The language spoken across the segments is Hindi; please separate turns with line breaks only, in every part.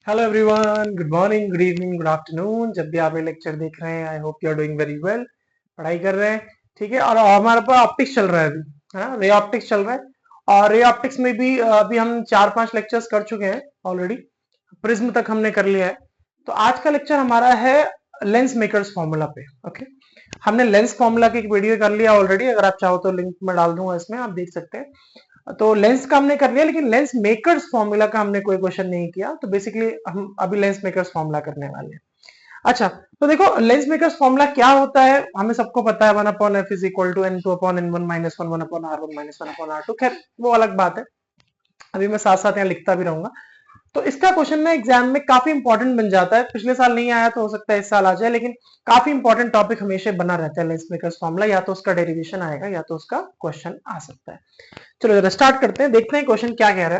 Hello everyone, good morning, good evening, good afternoon. जब भी आप ये लेक्चर देख रहे हैं, I hope you are doing very well. पढ़ाई कर रहे हैं, ठीक है। और हमारे पास ऑप्टिक्स चल रहा है अभी, है ना, रे ऑप्टिक्स चल रहा है। और रे ऑप्टिक्स में भी अभी हम 4-5 लेक्चर्स कर चुके हैं ऑलरेडी। प्रिज्म तक हमने कर लिया है। तो आज का लेक्चर हमारा है लेंस मेकर्स फॉर्मूला पे। ओके, हमने लेंस फॉर्मूला की एक वीडियो कर लिया ऑलरेडी। अगर आप चाहो तो लिंक में डाल दूंगा, इसमें आप देख सकते हैं। तो लेंस का हमने कर लिया, लेकिन लेंस मेकर्स फॉर्मूला का हमने कोई क्वेश्चन नहीं किया। तो बेसिकली हम अभी लेंस मेकर्स फॉर्मूला करने वाले हैं। अच्छा, तो देखो लेंस मेकर्स फॉर्मूला क्या होता है, हमें सबको पता है। 1/f is equal to n2/n1 minus 1 1/r1 minus 1/r2। खैर वो अलग बात है, अभी मैं साथ साथ यहाँ लिखता भी रहूंगा। तो इसका क्वेश्चन ना एग्जाम में काफी इंपॉर्टेंट बन जाता है। पिछले साल नहीं आया तो हो सकता है इस साल आ जाए, लेकिन काफी इंपॉर्टेंट टॉपिक हमेशा बना रहता है लेंस मेकर्स फॉर्मूला। या तो उसका डेरिवेशन आएगा या तो उसका क्वेश्चन आ सकता है। चलो जरा स्टार्ट करते हैं, देखते हैं क्वेश्चन क्या कह रहा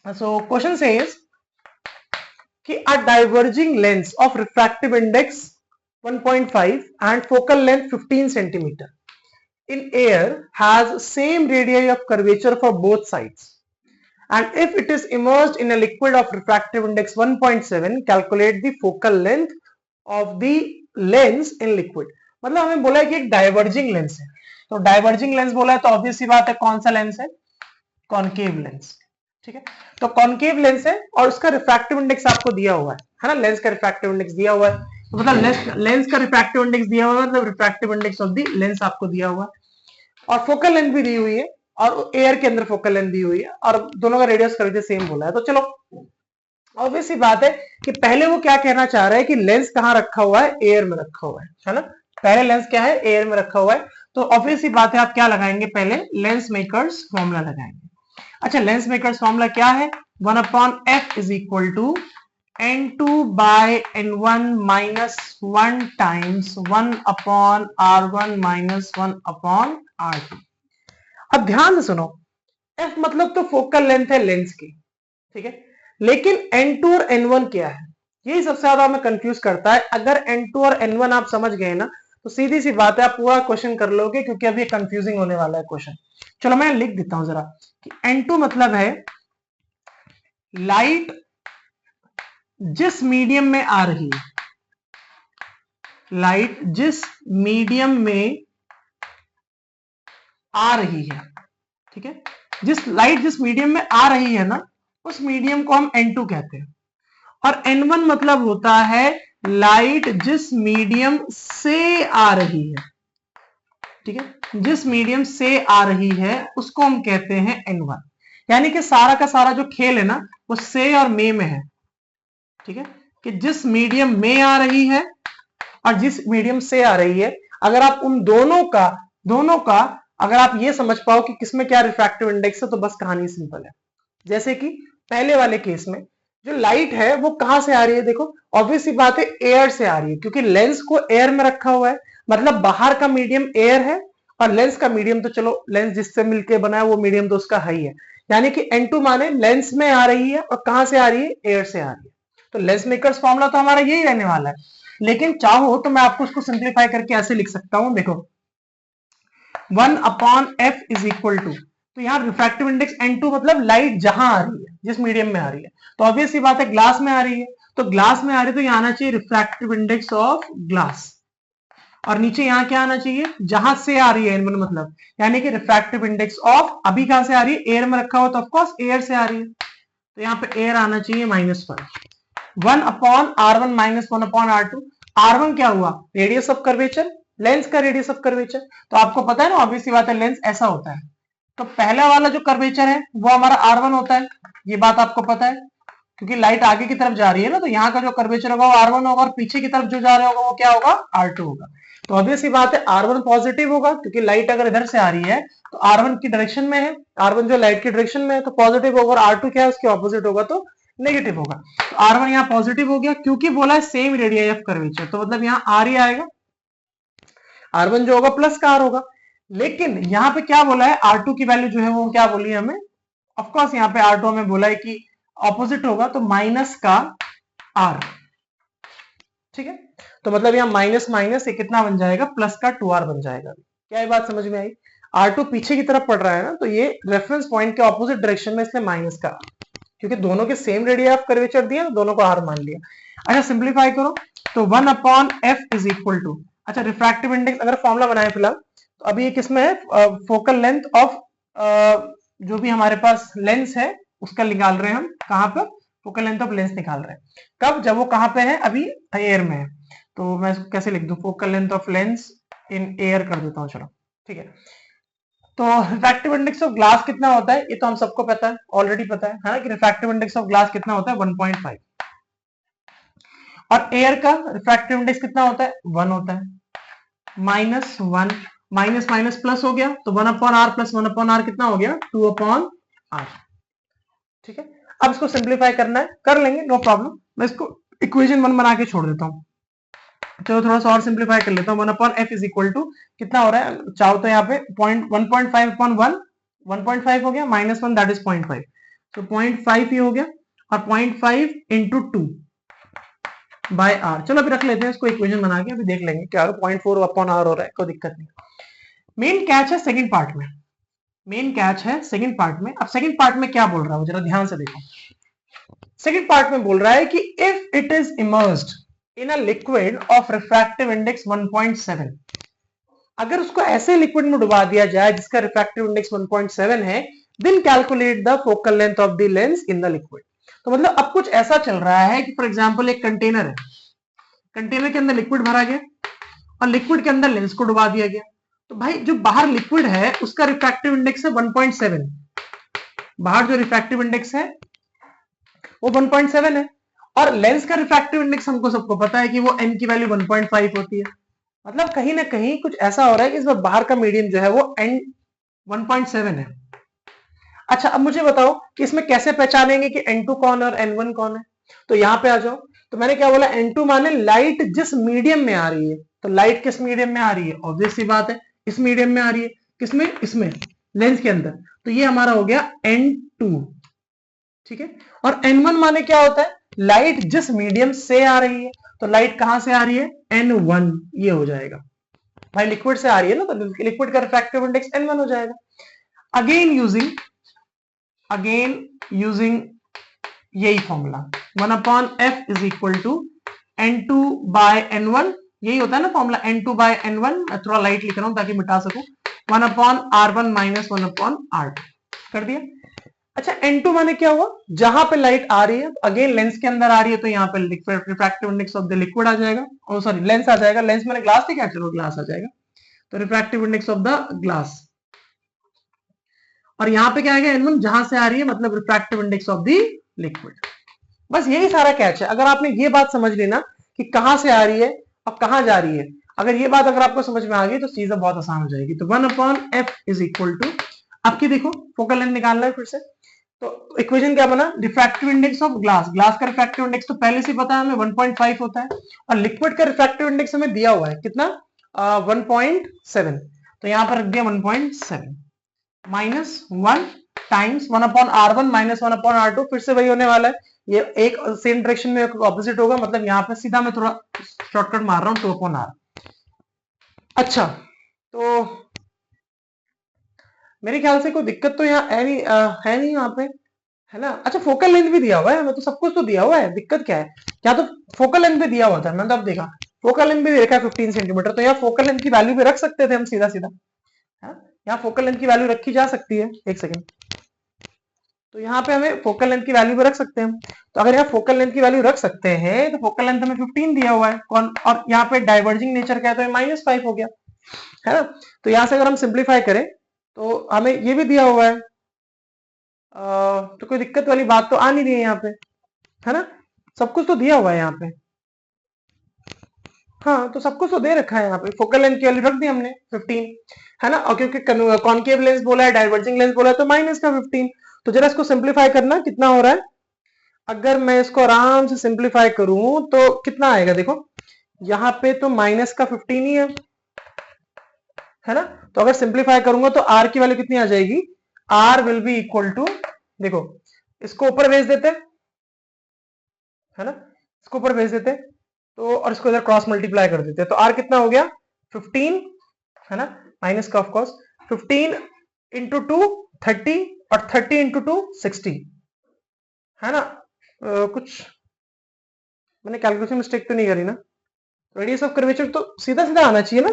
है। सो क्वेश्चन सेज कि अ diverging lens of refractive index 1.5 and focal length 15 centimetre in air has same radii of curvature for both sides, and if it is immersed in a liquid of refractive index 1.7, calculate the focal length of the lens in liquid। मतलब हमें बोला है कि एक डाइवर्जिंग लेंस है। तो डाइवर्जिंग लेंस बोला है तो ऑब्वियस सी बात है, कौन सा लेंस है? कॉनकेव लेंस, ठीक है। तो कॉनकेव लेंस है और उसका रिफ्रैक्टिव इंडेक्स आपको दिया हुआ है ना। लेंस का रिफ्रैक्टिव इंडेक्स दिया हुआ है, तो मतलब लेंस का रिफ्रैक्टिव इंडेक्स दिया हुआ है, मतलब refractive index of the lens आपको दिया हुआ है। और फोकल लेंथ भी दी हुई है, और एयर के अंदर फोकल लेंथ दी हुई है, और दोनों का रेडियस करके सेम बोला है। तो चलो ऑब्वियस सी बात है कि पहले वो क्या कहना चाह रहा है कि लेंस कहां रखा हुआ है? एयर में रखा हुआ है ना। पहले लेंस क्या है? एयर में रखा हुआ है। तो ऑब्वियस सी बात है, आप क्या लगाएंगे? पहले लेंस मेकर्स फॉर्मूला लगाएंगे। अच्छा, लेंस मेकर्स फॉर्मूला क्या है? 1/f is equal to n2/n1 minus 1 times 1/r1 minus 1/r2। अब ध्यान से सुनो, f मतलब तो फोकल लेंथ है लेंस की, ठीक है। लेकिन n2 और n1 क्या है? यही सबसे ज्यादा हमें कंफ्यूज करता है। अगर n2 और n1 आप समझ गए ना, तो सीधी सी बात है, आप पूरा क्वेश्चन कर लोगे, क्योंकि अभी कंफ्यूजिंग होने वाला है क्वेश्चन। चलो मैं लिख देता हूं जरा कि n2 मतलब है लाइट जिस मीडियम में आ रही है, लाइट जिस मीडियम में आ रही है, ठीक है। लाइट जिस मीडियम में आ रही है ना, उस मीडियम को हम n2 कहते हैं। और n1 मतलब होता है लाइट जिस मीडियम से आ रही है, ठीक है। जिस मीडियम से आ रही है उसको हम कहते हैं n1। यानी कि सारा का सारा जो खेल है ना, वो से और में है, ठीक है। कि जिस मीडियम में आ रही है और जिस मीडियम से आ रही है, अगर आप उन दोनों का अगर आप ये समझ पाओ कि किसमें क्या रिफ्रैक्टिव इंडेक्स है, तो बस कहानी सिंपल है। जैसे कि पहले वाले केस में जो लाइट है वो कहां से आ रही है? देखो ऑब्वियस सी बात है, एयर से आ रही है, क्योंकि लेंस को एयर में रखा हुआ है। मतलब बाहर का मीडियम एयर है, और लेंस का मीडियम तो चलो लेंस जिससे मिलकर बना है वो मीडियम तो उसका हाई है। यानी कि n2 माने लेंस में आ रही है, और कहां से आ रही है? एयर से आ रही है। तो लेंस मेकर्स फॉर्मूला तो हमारा यही रहने वाला है। लेकिन चाहो तो मैं आपको उसको सिंप्लीफाई करके ऐसे लिख सकता हूं, देखो 1/f इज इक्वल टू, तो यहाँ रिफ्रैक्टिव इंडेक्स n2 मतलब लाइट जहां आ रही है, जिस मीडियम में आ रही है। तो ऑब्वियस सी बात है, ग्लास में आ रही है, तो ग्लास में आ रही है तो यहाँ आना चाहिए रिफ्रैक्टिव इंडेक्स ऑफ ग्लास। और नीचे यहाँ क्या आना चाहिए? जहां से आ रही है n1 मतलब, यानी कि रिफ्रैक्टिव इंडेक्स ऑफ, अभी कहां से आ रही है? एयर में रखा हुआ, तो ऑफकोर्स एयर से आ रही है। तो यहाँ पे एयर आना चाहिए -1, 1/r1 माइनस 1/r2। r1 क्या हुआ? रेडियस ऑफ कर्वेचर, लेंस का रेडियस ऑफ कर्वेचर। तो आपको पता है ना, ऑब्वियस सी बात है, लेंस ऐसा होता है। तो पहला वाला जो कर्वेचर है वो हमारा r1 होता है, ये बात आपको पता है, क्योंकि लाइट आगे की तरफ जा रही है ना, तो यहाँ का जो कर्वेचर होगा वो r1 होगा, और पीछे की तरफ जो जा रहा होगा वो क्या होगा? r2 होगा। तो ऑब्वियस सी बात है, r1 पॉजिटिव होगा, क्योंकि लाइट अगर इधर से आ रही है तो r1 की डायरेक्शन में है, r1 जो लाइट की डायरेक्शन में है तो पॉजिटिव होगा, और r2 क्या है? उसके ऑपोजिट होगा, तो नेगेटिव होगा। तो r1 यहाँ पॉजिटिव हो गया, क्योंकि बोला है सेम रेडियस ऑफ कर्वेचर, तो मतलब यहाँ r ही आएगा, r1 जो होगा प्लस का r होगा। लेकिन यहाँ पे क्या बोला है? r2 की वैल्यू जो है वो क्या बोली है हमें? ऑफकोर्स यहाँ पे r2 हमें बोला है कि ऑपोजिट होगा, तो माइनस का r, ठीक है। तो मतलब यहाँ माइनस माइनस ये कितना बन जाएगा? प्लस का 2r बन जाएगा। क्या ये बात समझ में आई? r2 पीछे की तरफ पड़ रहा है ना, तो ये रेफरेंस पॉइंट के ऑपोजिट डायरेक्शन में, इसलिए माइनस का, क्योंकि दोनों के सेम रेडियस ऑफ कर्वेचर दिया तो दोनों को आर मान लिया। अच्छा सिंप्लीफाई करो तो 1/f इज इक्वल टू, अच्छा रिफ्रैक्टिव इंडेक्स अगर फॉर्मूला बनाए फिलहाल तो अभी ये किसमें है, फोकल लेंथ ऑफ जो भी हमारे पास लेंस है उसका निकाल रहे हैं हम, कहां पर फोकल लेंथ ऑफ लेंस निकाल रहे हैं, कब, जब वो कहां पे है, अभी एयर में है। तो मैं इसको कैसे लिख दूं, focal length of lens in air कर देता हूं, चलो ठीक है। तो रिफ्रैक्टिव इंडेक्स ऑफ ग्लास कितना होता है, ये तो हम सबको पता है, ऑलरेडी पता है ना, कि रिफ्रैक्टिव इंडेक्स ऑफ ग्लास कितना होता है 1.5, और एयर का रिफ्रैक्टिव इंडेक्स कितना होता है 1 होता है, -1, माइनस माइनस प्लस हो गया तो 1/r प्लस 1/r कितना हो गया 2/r, ठीक है। अब इसको सिंप्लीफाई करना है, कर लेंगे, नो प्रॉब्लम, मैं इसको इक्वेशन 1 बना के छोड़ देता हूं। चलो थोड़ा सा और सिंप्लीफाई कर लेता हूँ, 1/f इज इक्वल टू कितना हो रहा है, चाहो तो यहाँ पे 1.5/1 1.5 हो गया, -1 दैट इज 0.5, तो 0.5 ही हो गया, और 0.5 इंटू 2 बाय आर। चलो अभी रख लेते हैं इसको इक्वेशन बना के, अभी देख लेंगे क्या 0.4/r हो रहा है, कोई दिक्कत नहीं। मेन कैच है सेकंड पार्ट में, मेन कैच है सेकंड पार्ट में। अब सेकंड पार्ट में क्या बोल रहा है जरा ध्यान से देखो, सेकंड पार्ट में बोल रहा है कि if it is immersed in a liquid of refractive index 1.7, अगर उसको ऐसे लिक्विड में डुबा दिया जाए जिसका रिफ्रैक्टिव इंडेक्स 1.7 है, then calculate the focal length of the lens in the liquid. तो मतलब अब कुछ ऐसा चल रहा है कि फॉर एग्जांपल एक कंटेनर है, कंटेनर के अंदर लिक्विड भरा गया और लिक्विड के अंदर लेंस को डुबा दिया गया, तो भाई जो बाहर लिक्विड है उसका रिफ्रैक्टिव इंडेक्स है 1.7, बाहर जो रिफ्रैक्टिव इंडेक्स है वो 1.7 है, और लेंस का रिफ्रैक्टिव इंडेक्स हमको सबको पता है कि वो n की वैल्यू 1.5 होती है। मतलब कहीं ना कहीं कुछ ऐसा हो रहा है कि इसमें बाहर का मीडियम जो है वो n 1.7 है। अच्छा अब मुझे बताओ कि इसमें कैसे पहचानेंगे कि n2 कौन है और n1 कौन है, तो यहां पे आ जाओ। तो मैंने क्या बोला, n2 माने लाइट जिस मीडियम में आ रही है, तो लाइट किस मीडियम में आ रही है, ऑब्वियस सी बात है इस मीडियम में आ रही है, किसमें, इसमें लेंस के अंदर, तो ये हमारा हो गया n2, ठीक है। और n1 माने क्या होता है, लाइट जिस मीडियम से आ रही है, तो लाइट कहां से आ रही है n1, ये हो जाएगा, भाई लिक्विड से आ रही है ना, तो लिक्विड का रिफ्रैक्टिव इंडेक्स n1 हो जाएगा। अगेन यूजिंग यही formula 1/f is equal to n2 by n1, यही होता है ना फॉर्मूला, n2 बाय n1, मैं थोड़ा लाइट लिख रहा हूं ताकि मिटा सकूं, 1/r1 माइनस 1/r2 कर दिया। अच्छा n2 माने क्या हुआ, जहां पे लाइट आ रही है, अगेन लेंस के अंदर आ रही है, तो यहाँ पे refractive index of the liquid आ जाएगा, ओ सॉरी लेंस आ जाएगा, लेंस मैंने ग्लास थी क्या, चलो ग्लास आ जाएगा, तो refractive index of the glass, और यहाँ पे क्या आएगा n1, जहां से आ रही है, मतलब refractive index of the liquid. बस यही सारा कैच है। अगर आपने ये बात समझ ली ना कि कहां से आ रही है और कहां जा रही है, अगर ये बात अगर आपको समझ में आ गई तो चीजें बहुत आसान हो जाएगी। तो 1/f इज इक्वल टू, आपकी देखो फोकल लेंथ निकालना है फिर से, तो इक्वेशन क्या बना, refractive index of glass, glass का रिफ्रैक्टिव इंडेक्स तो पहले से पता है हमें 1.5 होता है, और लिक्विड का रिफ्रैक्टिव इंडेक्स हमें दिया हुआ है कितना 1.7, तो यहां पर रख दिया 1.7 -1 टाइम्स 1/r1 माइनस 1/r2, फिर से वही होने वाला है, ये एक सेम डायरेक्शन में ऑपोजिट होगा, मतलब यहाँ पे सीधा मैं थोड़ा शॉर्टकट मार रहा हूँ 2/r। अच्छा तो मेरे ख्याल से कोई दिक्कत तो यहाँ है नहीं यहाँ पे, है ना। अच्छा फोकल लेंथ भी दिया हुआ है, मैं तो सब कुछ तो दिया हुआ है, दिक्कत क्या है, क्या तो फोकल लेंथ भी दिया हुआ था, मैंने तो अब देखा फोकल लेंथ भी देखा 15 सेंटीमीटर, तो यहाँ फोकल लेंथ की वैल्यू भी रख सकते थे हम सीधा सीधा, यहाँ फोकल लेंथ की वैल्यू रखी जा सकती है, एक सेकेंड, तो यहाँ पे हमें फोकल लेंथ की वैल्यू भी रख सकते हैं। तो अगर यहाँ फोकल लेंथ की वैल्यू रख सकते हैं तो फोकल लेंथ हमें 15 दिया हुआ है कौन, और यहाँ पे डाइवर्जिंग नेचर क्या है, तो -5 हो गया, है ना। तो यहाँ से अगर हम सिंप्लीफाई करें तो हमें ये भी दिया हुआ है, तो कोई दिक्कत वाली बात तो आ नहीं रही है यहाँ पे, है ना, सब कुछ तो दिया हुआ है यहाँ पे, हाँ तो सब कुछ तो दे रखा है यहाँ पे, फोकल लेंथ की वैल्यू रख दी हमने 15, है ना, और क्योंकि कॉन्केव लेंस बोला है, डाइवर्जिंग लेंस बोला है, तो -15। तो जरा इसको सिंप्लीफाई करना कितना हो रहा है, अगर मैं इसको आराम से सिंप्लीफाई करूं तो कितना आएगा, देखो यहाँ पे तो -15 ही है ना, तो अगर सिंप्लीफाई करूंगा तो r की वैल्यू कितनी आ जाएगी, r will be equal to, देखो इसको ऊपर भेज देते, है ना, इसको ऊपर भेज देते तो, और इसको इधर क्रॉस मल्टीप्लाई कर देते, तो r कितना हो गया 15, है ना, माइनस का ऑफ कोर्स 15 इंटू 2 30, और 30 इंटू 2 60, है ना? कुछ मैंने कैलकुलेशन मिस्टेक तो नहीं करी ना? रेडियस ऑफ कर्वेचर तो सीधा सीधा आना चाहिए ना?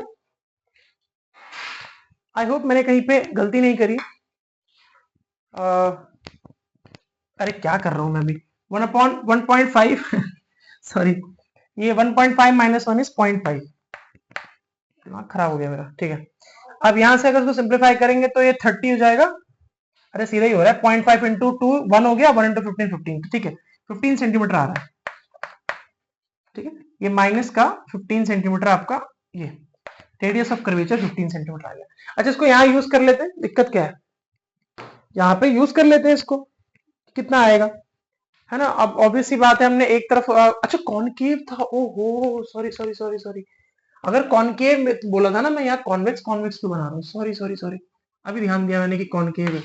आई होप मैंने कहीं पे गलती नहीं करी। अरे क्या कर रहा हूं मैं अभी? 1/1.5 सॉरी, ये 1.5 माइनस 1 इज 0.5। दिमाग खराब हो गया मेरा। ठीक है, अब यहां से अगर तो सिंप्लीफाई करेंगे तो ये 30 हो जाएगा। अरे सीधा ही हो रहा है, 0.5 इंटू 2 1 हो गया, 1 इंटू 15 15। ठीक है, 15 सेंटीमीटर आ रहा है। ठीक है, ये माइनस का 15 सेंटीमीटर आपका ये रेडियस ऑफ कर्वेचर 15 सेंटीमीटर आ गया। अच्छा, इसको यहाँ यूज कर लेते हैं, दिक्कत क्या है? यहाँ पे यूज कर लेते हैं इसको, कितना आएगा, है ना? अब ऑब्वियसली बात है, हमने एक तरफ अच्छा कॉनकेव था, ओहो सॉरी सॉरी सॉरी सॉरी। अगर कॉनकेव में बोला था ना, मैं यहाँ कॉन्वेक्स कॉन्वेक्स क्यों बना रहा हूँ, सॉरी सॉरी सॉरी, अभी ध्यान दिया मैंने कि कॉनकेव है।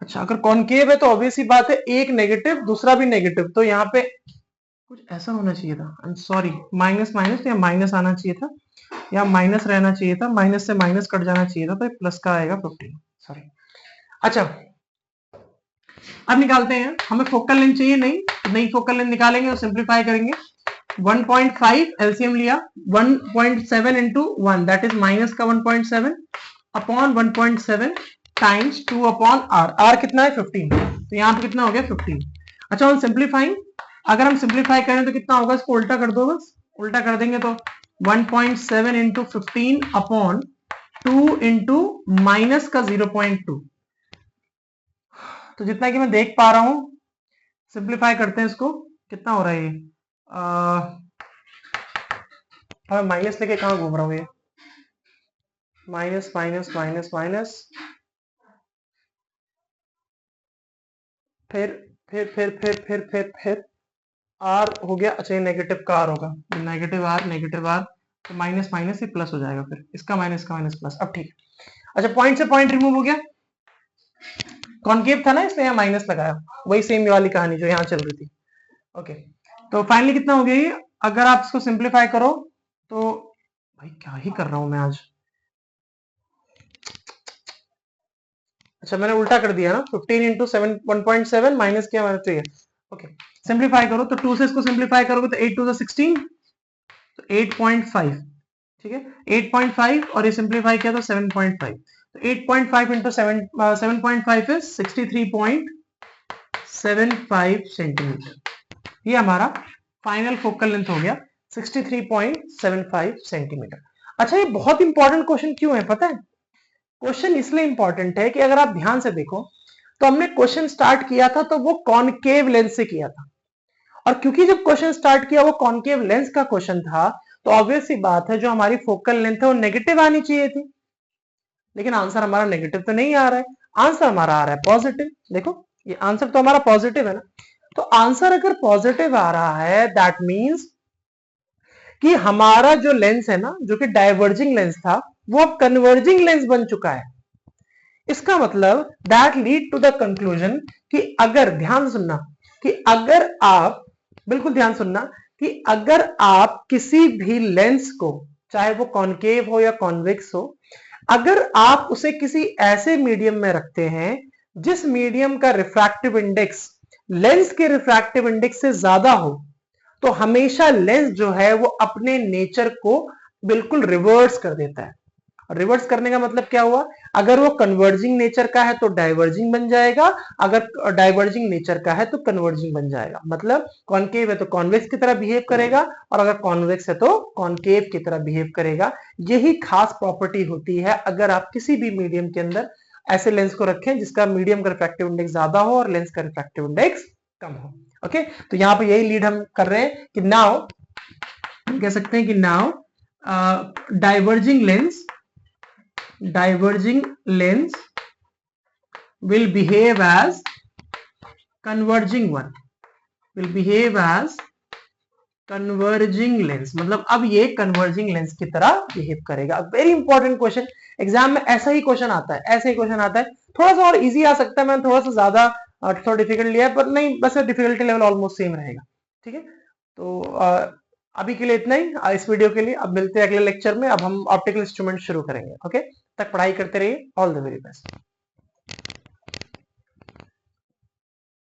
अच्छा, अगर कॉनकेव है तो ऑब्वियसली बात है, एक नेगेटिव दूसरा भी नेगेटिव, तो यहाँ पे कुछ ऐसा होना चाहिए था। I am sorry, minus minus या माइनस आना चाहिए था, या माइनस रहना चाहिए था, माइनस से माइनस कट जाना चाहिए था, तो प्लस का आएगा 15। सॉरी। अच्छा, अब निकालते हैं, हमें फोकल लेंथ चाहिए नहीं फोकल लेंथ निकालेंगे और सिंप्लीफाई करेंगे। 1.5 एलसीएम लिया, 1.7 इंटू 1 दैट इज माइनस का 1.7 upon 1.7 times 2 upon r. R कितना है 15, तो यहाँ पे कितना हो गया 15। अच्छा, ऑन सिंप्लीफाइंग, अगर हम सिंप्लीफाई करें तो कितना होगा, इसको उल्टा कर दो, बस उल्टा कर देंगे तो 1.7 इंटू 15 अपॉन 2 इंटू माइनस का 0.2। तो जितना कि मैं देख पा रहा हूं, सिंप्लीफाई करते हैं इसको, कितना हो रहा है ये, माइनस लेके कहां घूम रहा हूं ये, माइनस माइनस माइनस माइनस, फिर फिर आर हो गया। अच्छा, ये नेगेटिव का आर होगा, नेगेटिव आर तो माइनस माइनस ये प्लस हो जाएगा, फिर इसका माइनस का माइनस प्लस। अब ठीक है। अच्छा, पॉइंट से पॉइंट रिमूव हो गया, कॉनकेव था ना इसलिए यहाँ माइनस लगाया, वही सेम वाली कहानी जो यहाँ चल रही थी। ओके, तो फाइनली कितना हो गया ये, अगर आप इसको सिंप्लीफाई करो तो, भाई क्या ही कर रहा हूं मैं आज। अच्छा, मैंने उल्टा कर दिया ना, 15 इंटू 7 1.7 माइनस किया मैंने, तो ये ओके। सिंप्लीफाई करो तो 2 से इसको सिंप्लीफाई करोगे तो 8 टू 16, तो 8.5। ठीक है, 8.5 और ये सिंप्लीफाई किया तो 7.5, तो 8.5 इंटू 7.5 इज 63.75 सेंटीमीटर। ये हमारा फाइनल फोकल लेंथ हो गया 63.75 सेंटीमीटर। अच्छा, ये बहुत इंपॉर्टेंट क्वेश्चन क्यों है पता है? क्वेश्चन इसलिए इंपॉर्टेंट है कि अगर आप ध्यान से देखो तो हमने क्वेश्चन स्टार्ट किया था तो वो कॉनकेव लेंस से किया था, और क्योंकि जब क्वेश्चन स्टार्ट किया वो कॉनकेव लेंस का क्वेश्चन था, तो ऑब्वियस सी बात है जो हमारी फोकल लेंथ है वो नेगेटिव आनी चाहिए थी, लेकिन आंसर हमारा नेगेटिव तो नहीं आ रहा है, आंसर हमारा आ रहा है पॉजिटिव। देखो, ये आंसर तो हमारा पॉजिटिव है ना, तो आंसर अगर पॉजिटिव आ रहा है दैट मीन्स कि हमारा जो लेंस है ना, जो कि डाइवर्जिंग लेंस था, वो अब कन्वर्जिंग लेंस बन चुका है। इसका मतलब that lead to the conclusion कि अगर, ध्यान सुनना, कि अगर आप, बिल्कुल ध्यान सुनना, कि अगर आप किसी भी लेंस को, चाहे वो कॉनकेव हो या कॉन्वेक्स हो, अगर आप उसे किसी ऐसे मीडियम में रखते हैं जिस मीडियम का रिफ्रैक्टिव इंडेक्स लेंस के रिफ्रैक्टिव इंडेक्स से ज्यादा हो, तो हमेशा लेंस जो है वो अपने नेचर को बिल्कुल रिवर्स कर देता है। रिवर्स करने का मतलब क्या हुआ, अगर वो कन्वर्जिंग नेचर का है तो डाइवर्जिंग बन जाएगा, अगर डाइवर्जिंग नेचर का है तो कन्वर्जिंग बन जाएगा। मतलब कॉनकेव है तो कॉन्वेक्स की तरह बिहेव करेगा, और अगर कॉन्वेक्स है तो कॉनकेव की तरह बिहेव करेगा। यही खास प्रॉपर्टी होती है अगर आप किसी भी मीडियम के अंदर ऐसे लेंस को रखें जिसका मीडियम का रिफ्रैक्टिव इंडेक्स ज्यादा हो और लेंस का रिफ्रैक्टिव इंडेक्स कम हो। ओके, तो यहां पर यही लीड हम कर रहे हैं कि नाउ हम कह सकते हैं कि now diverging lens will behave as converging one, will behave as converging lens, मतलब अब ये converging lens की तरह बिहेव करेगा। वेरी इंपॉर्टेंट क्वेश्चन, एग्जाम में ऐसा ही क्वेश्चन आता है, ऐसे ही क्वेश्चन आता है। थोड़ा सा और इजी आ सकता है, मैंने थोड़ा सा ज्यादा थोड़ा डिफिकल्ट लिया है, पर नहीं, बस डिफिकल्टी लेवल ऑलमोस्ट सेम रहेगा। ठीक है, तो अभी के लिए इतना ही इस वीडियो के लिए। अब मिलते हैं अगले लेक्चर में, अब हम ऑप्टिकल इंस्ट्रूमेंट शुरू करेंगे। ओके, तक पढ़ाई करते रहिए। All the very best.